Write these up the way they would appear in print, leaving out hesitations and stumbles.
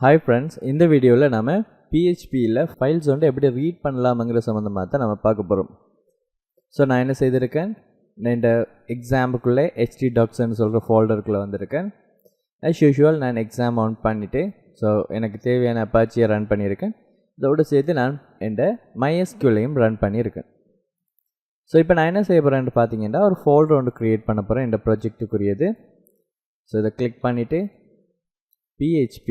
Hi friends, இந்த வீடியோவில் நாம PHPயில் ஃபைல்ஸ் வந்து எப்படி ரீட் பண்ணலாம்ங்கிற சம்மந்தமாக தான் நம்ம பார்க்க போகிறோம். ஸோ நான் என்ன செய்திருக்கேன், நான் இந்த எக்ஸாமுக்குள்ளே htdocs சொல்கிற ஃபோல்டருக்குள்ளே வந்திருக்கேன். as usual நான் எக்ஸாம் ஆன் பண்ணிவிட்டு ஸோ எனக்கு தேவையான அப்பாச்சியை ரன் பண்ணியிருக்கேன். இதோடு சேர்த்து நான் இந்த MySQLையும் ரன் பண்ணியிருக்கேன். ஸோ இப்போ நான் என்ன செய்ய போகிறேன்னு பார்த்தீங்கன்னா ஒரு ஃபோல்டர் ஒன்று க்ரியேட் பண்ண போகிறேன் இந்த ப்ராஜெக்ட்டுக்குரியது. ஸோ இதை கிளிக் பண்ணிவிட்டு PHP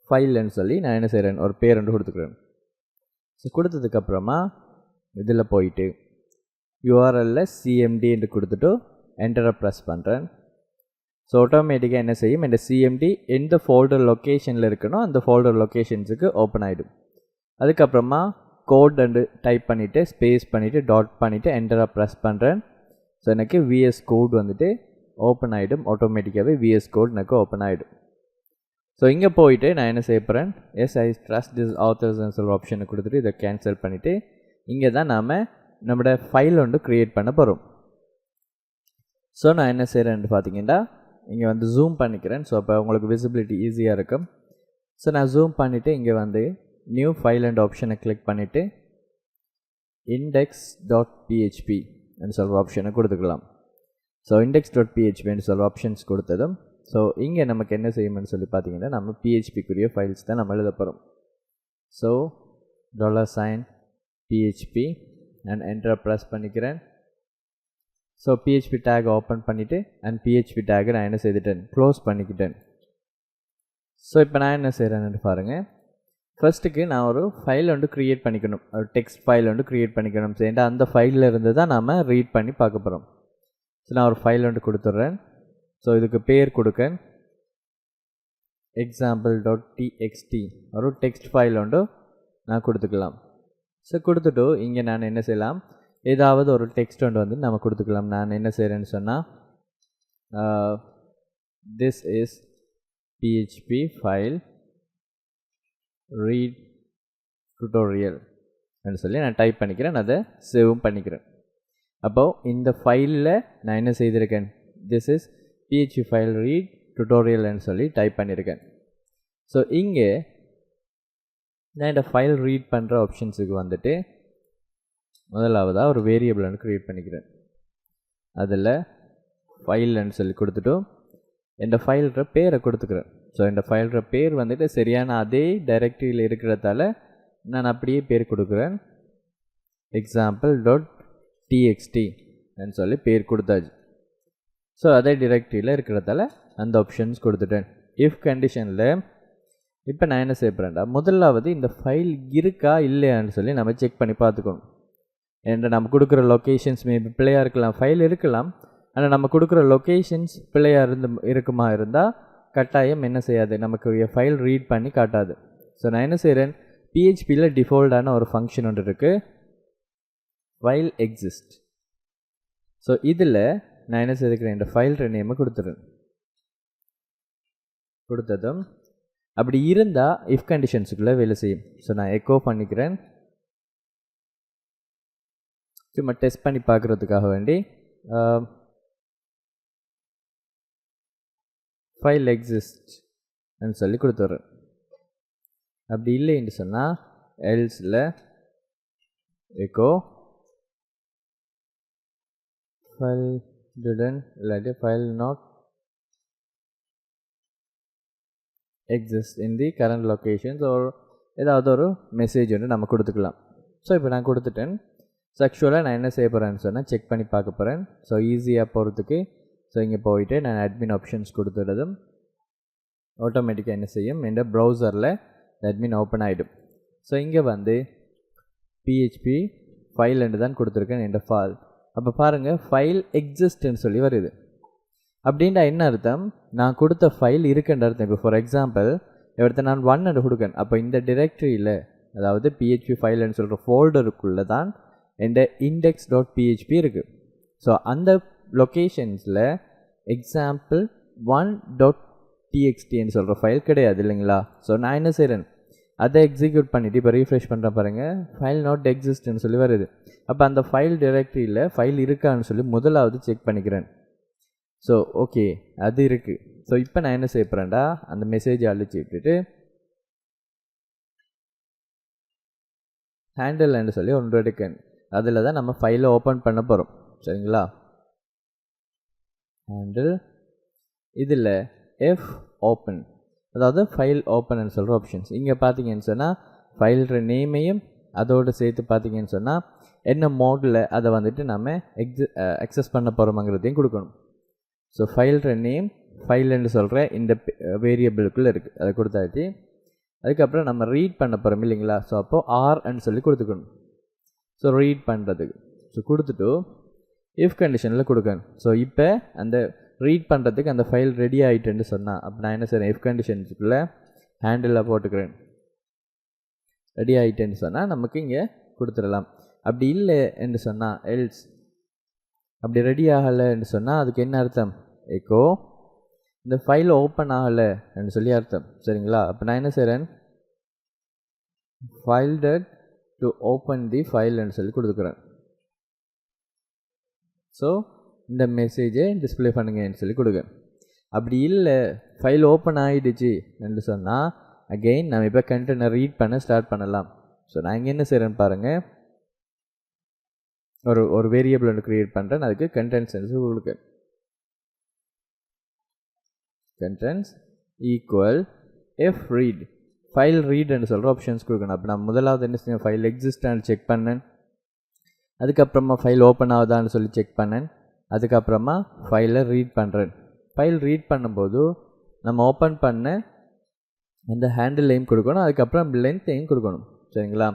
ஃபைல்னு சொல்லி நான் என்ன செய்கிறேன், ஒரு பேர் ஒன்று கொடுத்துக்கிறேன். ஸோ கொடுத்ததுக்கப்புறமா இதில் போயிட்டு URLல CMD என்று கொடுத்துட்டு என்டரை ப்ரெஸ் பண்ணுறேன். ஸோ ஆட்டோமேட்டிக்காக என்ன செய்யும், இந்த CMD எந்த ஃபோல்டர் லொக்கேஷனில் இருக்கணும் அந்த ஃபோல்டர் லொக்கேஷன்ஸுக்கு ஓப்பன் ஆகிடும். அதுக்கப்புறமா கோட் அண்டு டைப் பண்ணிவிட்டு ஸ்பேஸ் பண்ணிவிட்டு டாட் பண்ணிவிட்டு என்டரை ப்ரெஸ் பண்ணுறேன். ஸோ எனக்கு VS கோட் வந்துட்டு ஓப்பன் ஆகிடும். ஆட்டோமேட்டிக்காகவே VS கோட் எனக்கு ஓப்பன் ஆகிடும். ஸோ இங்கே போயிட்டு நான் என்ன செய்ய போகிறேன், ஐ ட்ரஸ்ட் திஸ் ஆத்தர்ஸ்ன்னு சொல்கிற ஆப்ஷனை கொடுத்துட்டு இதை கேன்சல் பண்ணிவிட்டு இங்கே தான் நாம் நம்மளோட ஃபைல் ஒன்று க்ரியேட் பண்ண போகிறோம். ஸோ நான் என்ன செய்கிறேன்னு பார்த்தீங்கன்னா இங்கே வந்து ஜூம் பண்ணிக்கிறேன். ஸோ அப்போ உங்களுக்கு விசிபிலிட்டி ஈஸியாக இருக்கும். ஸோ நான் ஜூம் பண்ணிவிட்டு இங்கே வந்து நியூ ஃபைல் அண்ட் ஆப்ஷனை கிளிக் பண்ணிவிட்டு index.php சொல்கிற ஆப்ஷனை கொடுத்துக்கலாம். ஸோ index.php சொல்கிற ஆப்ஷன்ஸ் கொடுத்ததும் ஸோ இங்கே நமக்கு என்ன செய்யணும்னு சொல்லி பார்த்தீங்கன்னா நம்ம PHPக்குரிய ஃபைல்ஸ் தான் நம்ம எழுத போகிறோம். ஸோ $PHP அண்ட் என்டரை ப்ரெஸ் பண்ணிக்கிறேன். ஸோ PHP டேக் ஓப்பன் பண்ணிவிட்டு அண்ட் PHP டேக்கை நான் என்ன செய்துட்டேன், க்ளோஸ் பண்ணிக்கிட்டேன். ஸோ இப்போ நான் என்ன செய்கிறேன்னு பாருங்கள். ஃபர்ஸ்ட்டுக்கு நான் ஒரு ஃபைல் ஒன்று க்ரியேட் பண்ணிக்கணும், ஒரு டெக்ஸ்ட் ஃபைல் ஒன்று க்ரியேட் பண்ணிக்கணும். சரிண்டா அந்த ஃபைலில் இருந்து தான் நம்ம ரீட் பண்ணி பார்க்க போகிறோம். ஸோ நான் ஒரு ஃபைல் ஒன்று கொடுத்துட்றேன். ஸோ இதுக்கு பேர் கொடுக்க example.txt ஒரு டெக்ஸ்ட் ஃபைல் ஒன்று நான் கொடுத்துக்கலாம். ஸோ கொடுத்துட்டு இங்கே நான் என்ன செய்யலாம், ஏதாவது ஒரு டெக்ஸ்ட் ஒன்று வந்து நம்ம கொடுத்துக்கலாம். நான் என்ன செய்கிறேன்னு சொன்னால் this is PHP file read tutorial ன்னு சொல்லி நான் டைப் பண்ணிக்கிறேன், அதை சேவும் பண்ணிக்கிறேன். அப்போது இந்த ஃபைலில் நான் என்ன செய்திருக்கேன், this is PHP file read tutorial ன்னு சொல்லி டைப் பண்ணியிருக்கேன். ஸோ இங்கே நான் இந்த ஃபைல் ரீட் பண்ணுற ஆப்ஷன்ஸுக்கு வந்துட்டு முதலாவதாக ஒரு வேரியபிள் ஒன்று க்ரியேட் பண்ணிக்கிறேன். அதில் ஃபைல்னு சொல்லி கொடுத்துட்டு இந்த ஃபைல்ற பேரை கொடுத்துக்கிறேன். ஸோ இந்த ஃபைல்ற பேர் வந்துட்டு சரியான அதே டைரக்டரியில் இருக்கிறதால நான் அப்படியே பேர் கொடுக்குறேன், example.txt ன்னு சொல்லி பேர் கொடுத்தாச்சு. ஸோ அதே டிரெக்டரியில் இருக்கிறதால அந்த ஆப்ஷன்ஸ் கொடுத்துட்டேன். இஃப் கண்டிஷனில் இப்போ நான் என்ன செய்ய போகிறேன்டா, முதலாவது இந்த ஃபைல் இருக்கா இல்லையான்னு சொல்லி நம்ம செக் பண்ணி பார்த்துக்கணும். ஏன்னா நம்ம கொடுக்குற லொக்கேஷன்ஸ் மேபி பிள்ளையாக இருக்கலாம், ஃபைல் இருக்கலாம், ஆனால் நம்ம கொடுக்குற லொக்கேஷன்ஸ் பிள்ளையாக இருக்குமா இருந்தால் கட்டாயம் என்ன செய்யாது, நமக்கு ஃபைல் ரீட் பண்ணி காட்டாது. ஸோ நான் என்ன செய்கிறேன், PHPயில் டிஃபால்ட்டான ஒரு ஃபங்க்ஷன் ஒன்று இருக்குது, ஃபைல் எக்ஸிஸ்ட். ஸோ இதில் நான் என்ன செய்திருக்கிறேன், இந்த ஃபைல் நேமை கொடுத்துறேன். கொடுத்ததும் அப்படி இருந்தால் இஃப் கண்டிஷன்ஸுக்குள்ளே வேலை செய்யும். ஸோ நான் எக்கோ பண்ணிக்கிறேன், சும்மா டெஸ்ட் பண்ணி பார்க்குறதுக்காக வேண்டி ஃபைல் எக்ஸிஸ்ட்னு சொல்லி கொடுத்துட்றேன். அப்படி இல்லைன்னு சொன்னால் எல்ஸில் எக்கோ ஃபைல் didn't இல்லாட்டி file not exist in the current locations ஒரு ஏதாவது ஒரு மெசேஜ் ஒன்று நம்ம கொடுத்துக்கலாம். ஸோ இப்போ நான் கொடுத்துட்டேன். ஸோ ஆக்சுவலாக நான் என்ன செய்ய போகிறேன்னு சொன்னால் செக் பண்ணி பார்க்க போகிறேன். ஸோ ஈஸியாக போகிறதுக்கு ஸோ இங்கே போயிட்டு நான் அட்மின் ஆப்ஷன்ஸ் கொடுத்துட்டதும் ஆட்டோமேட்டிக்காக என்ன செய்யும், இந்த ப்ரௌசரில் அட்மின் ஓப்பன் ஆகிடும். ஸோ இங்கே வந்து PHP ஃபைல் என்று தான் கொடுத்துருக்கேன் இந்த ஃபால். அப்போ பாருங்கள் ஃபைல் எக்ஸிஸ்ட்னு சொல்லி வருது. அப்படின்டா என்ன அர்த்தம், நான் கொடுத்த ஃபைல் இருக்குன்ற அர்த்தம். இப்போ ஃபார் எக்ஸாம்பிள் எடுத்த நான் 1 கொடுக்கேன், அப்போ இந்த டிரெக்டரியில் அதாவது PHP ஃபைல்னு சொல்கிற ஃபோல்டருக்குள்ளே தான் இந்த index.php இருக்குது. ஸோ அந்த லொக்கேஷன்ஸில் example1.txtன்னு சொல்கிற ஃபைல் கிடையாது இல்லைங்களா. ஸோ நான் என்ன செய்கிறேன், அதை எக்ஸிக்யூட் பண்ணிவிட்டு இப்போ ரீஃப்ரெஷ் பண்ணுறேன் பாருங்கள், ஃபைல் நாட் எக்ஸிஸ்ட்னு சொல்லி வருது. அப்போ அந்த ஃபைல் டைரக்டரியில் ஃபைல் இருக்கான்னு சொல்லி முதலாவது செக் பண்ணிக்கிறேன். ஸோ ஓகே அது இருக்குது. ஸோ இப்போ நான் என்ன செய்ய போகிறேன்டா, அந்த மெசேஜை அழிச்சு விட்டுட்டு ஹேண்டில்னு சொல்லி ஒன்று எடுக்கணும். அதில் தான் நம்ம ஃபைலை ஓப்பன் பண்ண போகிறோம். சரிங்களா? ஹேண்டில் இதில் எஃப் ஓப்பன், அதாவது ஃபைல் ஓப்பன்னு சொல்கிற ஆப்ஷன்ஸ். இங்கே பார்த்தீங்கன்னு சொன்னால் ஃபைல்ற நேமையும் அதோடு சேர்த்து பார்த்தீங்கன்னு சொன்னால் என்ன மோடில் அதை வந்துட்டு நம்ம அக்சஸ் பண்ண போகிறோமாங்கிறதையும் கொடுக்கணும். ஸோ ஃபைல்ற நேம் ஃபைல்னு சொல்கிற இந்த வேரியபிளுக்குள்ளே இருக்குது, அதை கொடுத்தாச்சு. அதுக்கப்புறம் நம்ம ரீட் பண்ண போகிறோம் இல்லைங்களா? ஸோ அப்போது ஆர்ன்னு சொல்லி கொடுத்துக்கணும். ஸோ ரீட் பண்ணுறதுக்கு ஸோ கொடுத்துட்டு இஃப் கண்டிஷனில் கொடுக்கணும். ஸோ இப்போ அந்த ரீட் பண்ணுறதுக்கு அந்த ஃபைல் ரெடி ஆகிட்டுன்னு சொன்னால் அப்போ நான் என்ன செய்கிறேன், இஃப் கண்டிஷன்ஸுக்குள்ளே ஹேண்டிலில் போட்டுக்கிறேன். ரெடி ஆகிட்டேன்னு சொன்னால் நமக்கு இங்கே கொடுத்துடலாம். அப்படி இல்லை என்று சொன்னால் எல்ஸ், அப்படி ரெடி ஆகலைன்னு சொன்னால் அதுக்கு என்ன அர்த்தம், எக்கோ இந்த ஃபைல் ஓப்பன் ஆகலைன்னு சொல்லி அர்த்தம். சரிங்களா? அப்போ நான் என்ன செய்கிறேன், ஃபைல் டட் டு ஓப்பன் தி ஃபைல்னு சொல்லி கொடுத்துக்கிறேன். ஸோ இந்த மெசேஜை டிஸ்பிளே பண்ணுங்கன்னு சொல்லி கொடுங்க. அப்படி இல்லை ஃபைல் ஓப்பன் ஆகிடுச்சு என்று சொன்னால் அகெயின் நம்ம இப்போ கண்டென்ட்டை ரீட் பண்ண ஸ்டார்ட் பண்ணலாம். ஸோ நான் இங்கே என்ன செய்கிறேன்னு பாருங்கள், ஒரு வேரியபிள் ஒன்று க்ரியேட் பண்ணுறேன். அதுக்கு கண்டென்ட்ஸ் கொடுக்க contents equal f read, file ரீட்னு சொல்கிற ஆப்ஷன்ஸ் கொடுக்கணும். அப்போ நான் முதலாவது என்ன செய்யணும், ஃபைல் எக்ஸிஸ்டான்னு செக் பண்ணேன். அதுக்கப்புறமா ஃபைல் ஓப்பன் ஆகுதான்னு சொல்லி செக் பண்ணேன். அதுக்கப்புறமா ஃபைலை ரீட் பண்ணுறேன். ஃபைல் ரீட் பண்ணும்போது நம்ம ஓப்பன் பண்ண அந்த ஹேண்டிலையும் கொடுக்கணும், அதுக்கப்புறம் லென்த்தையும் கொடுக்கணும். சரிங்களா?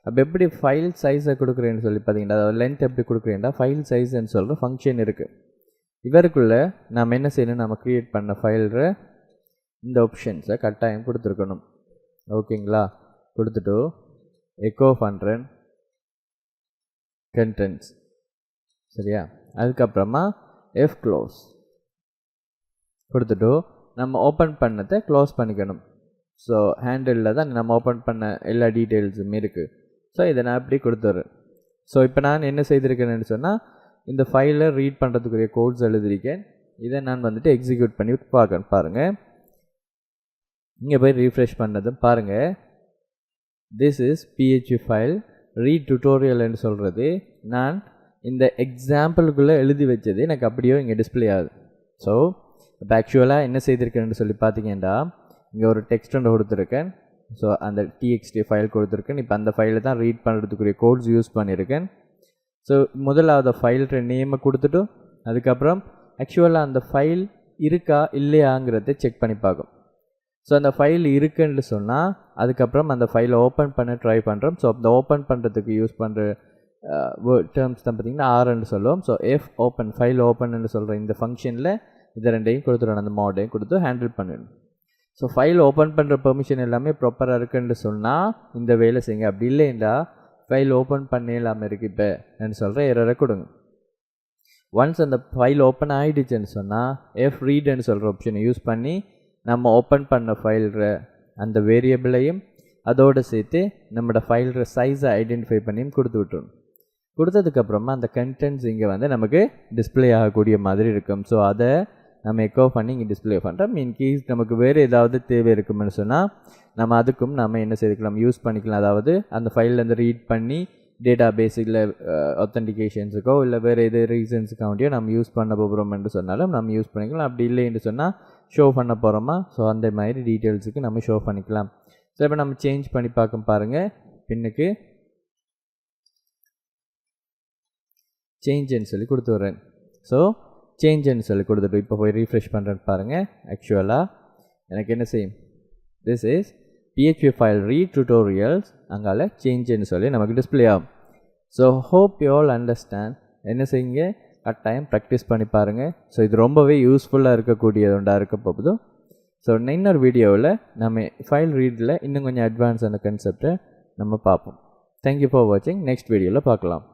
அப்போ எப்படி ஃபைல் சைஸை கொடுக்குறேன்னு சொல்லி பார்த்தீங்கன்னா, அதாவது லென்த் எப்படி கொடுக்குறேன்னா ஃபைல் சைஸ்ன்னு சொல்கிற ஃபங்க்ஷன் இருக்குது. இவருக்குள்ளே நம்ம என்ன செய்யணும், நம்ம க்ரியேட் பண்ண ஃபைல்ற இந்த ஆப்ஷன்ஸை கட்டாயம் கொடுத்துருக்கணும். ஓகேங்களா? கொடுத்துட்டு எக்கோ பண்ணுறேன் கண்டென்ட்ஸ். சரியா? அதுக்கப்புறமா எஃப் க்ளோஸ் கொடுத்துட்டு நம்ம ஓப்பன் பண்ணதை க்ளோஸ் பண்ணிக்கணும். ஸோ ஹேண்டிலில் தான் நம்ம ஓப்பன் பண்ண எல்லா டீட்டெயில்ஸுமே இருக்குது. ஸோ இதை நான் அப்படி கொடுத்துட்றேன். ஸோ இப்போ நான் என்ன செய்திருக்கேன்னு சொன்னால் இந்த ஃபைலை ரீட் பண்ணுறதுக்குரிய கோட்ஸ் எழுதியிருக்கேன். இதை நான் வந்துட்டு எக்ஸிக்யூட் பண்ணி பாருங்கள். இங்கே போய் ரீஃப்ரெஷ் பண்ணதும் பாருங்கள், this is PHP file read டுட்டோரியல்னு சொல்கிறது நான் இந்த எக்ஸாம்பிளுக்குள்ளே எழுதி வச்சது எனக்கு அப்படியோ இங்கே டிஸ்பிளே ஆகுது. ஸோ இப்போ ஆக்சுவலாக என்ன செய்திருக்கேன்னு சொல்லி பார்த்தீங்கன்னா, இங்கே ஒரு டெக்ஸ்ட் ஒன்று கொடுத்துருக்கேன். ஸோ அந்த TXT ஃபைல் கொடுத்துருக்கேன். இப்போ அந்த ஃபைலை தான் ரீட் பண்ணுறதுக்குரிய கோட்ஸ் யூஸ் பண்ணியிருக்கேன். ஸோ முதலாவது ஃபைல்ற நேமை கொடுத்துட்டு அதுக்கப்புறம் ஆக்சுவலாக அந்த ஃபைல் இருக்கா இல்லையாங்கிறத செக் பண்ணி பார்க்கும். ஸோ அந்த ஃபைல் இருக்குன்னு சொன்னால் அதுக்கப்புறம் அந்த ஃபைலை ஓப்பன் பண்ண ட்ரை பண்ணுறோம். ஸோ அந்த ஓப்பன் பண்ணுறதுக்கு யூஸ் பண்ணுற டேர்ம்ஸ் தான் பார்த்திங்கன்னா ஆர்ன்னு சொல்லுவோம். ஸோ எஃப் ஓப்பன், ஃபைல் ஓப்பன்னு சொல்கிற இந்த ஃபங்க்ஷனில் இது ரெண்டையும் கொடுத்துடணும், அந்த மோடையும் கொடுத்து ஹேண்டில் பண்ணிடணும். ஸோ ஃபைல் ஓப்பன் பண்ணுற பெர்மிஷன் எல்லாமே ப்ராப்பராக இருக்குன்னு சொன்னால் இந்த வேலை செய்யுங்க. அப்படி இல்லைண்டா ஃபைல் ஓப்பன் பண்ண இல்லாமல் இருக்குது இப்போன்னு சொல்கிற எரரை கொடுங்க. ஒன்ஸ் அந்த ஃபைல் ஓப்பன் ஆகிடுச்சுன்னு சொன்னால் எஃப் ரீடுன்னு சொல்கிற ஆப்ஷனை யூஸ் பண்ணி நம்ம ஓப்பன் பண்ண ஃபைல்ற அந்த வேரியபிளையும் அதோடு சேர்த்து நம்மளோட ஃபைல்ற சைஸை ஐடென்டிஃபை பண்ணியும் கொடுத்து விட்டுரும். கொடுத்ததுக்கப்புறமா அந்த கண்டென்ட்ஸ் இங்கே வந்து நமக்கு டிஸ்பிளே ஆகக்கூடிய மாதிரி இருக்கும். ஸோ அதை நம்ம எக்கோ பண்ணி இங்கே டிஸ்பிளே பண்ணுறோம். இன்கேஸ் நமக்கு வேறு ஏதாவது தேவை இருக்குமென்னு சொன்னால் நம்ம அதுக்கும் நம்ம என்ன செய்துக்கலாம், யூஸ் பண்ணிக்கலாம். அதாவது அந்த ஃபைல்லேருந்து ரீட் பண்ணி டேட்டா பேஸில் ஆத்தென்டிகேஷன்ஸுக்கோ இல்லை வேறு எது ரீசன்ஸுக்காண்டியோ நம்ம யூஸ் பண்ண போகிறோம்னு சொன்னாலும் நம்ம யூஸ் பண்ணிக்கலாம். அப்படி இல்லைன்னு சொன்னால் ஷோ பண்ண போகிறோமா, ஸோ அந்த மாதிரி டீட்டெயில்ஸுக்கு நம்ம ஷோ பண்ணிக்கலாம். ஸோ இப்போ நம்ம சேஞ்ச் பண்ணி பார்க்க பாருங்கள், பின்னுக்கு சேஞ்சுன்னு சொல்லி கொடுத்து வரேன். ஸோ சேஞ்சுன்னு சொல்லி கொடுத்துட்டு இப்போ போய் ரீஃப்ரெஷ் பண்ணுறேன்னு பாருங்கள். ஆக்சுவலாக எனக்கு என்ன செய்யும், this is PHP file read tutorials, அங்கால சேஞ்சுன்னு சொல்லி நமக்கு டிஸ்பிளே ஆகும். So hope you all understand. என்ன செய்யுங்க, கட்டாயம் ப்ராக்டிஸ் பண்ணி பாருங்கள். ஸோ இது ரொம்பவே யூஸ்ஃபுல்லாக இருக்கக்கூடியது ஒன்றாக இருக்க போகுதும். ஸோ இன்னொரு வீடியோவில் நம்ம ஃபைல் ரீடில் இன்னும் கொஞ்சம் அட்வான்ஸான கான்செப்டை நம்ம பார்ப்போம். தேங்க்யூ ஃபார் வாட்சிங். நெக்ஸ்ட் வீடியோவில் பார்க்கலாம்.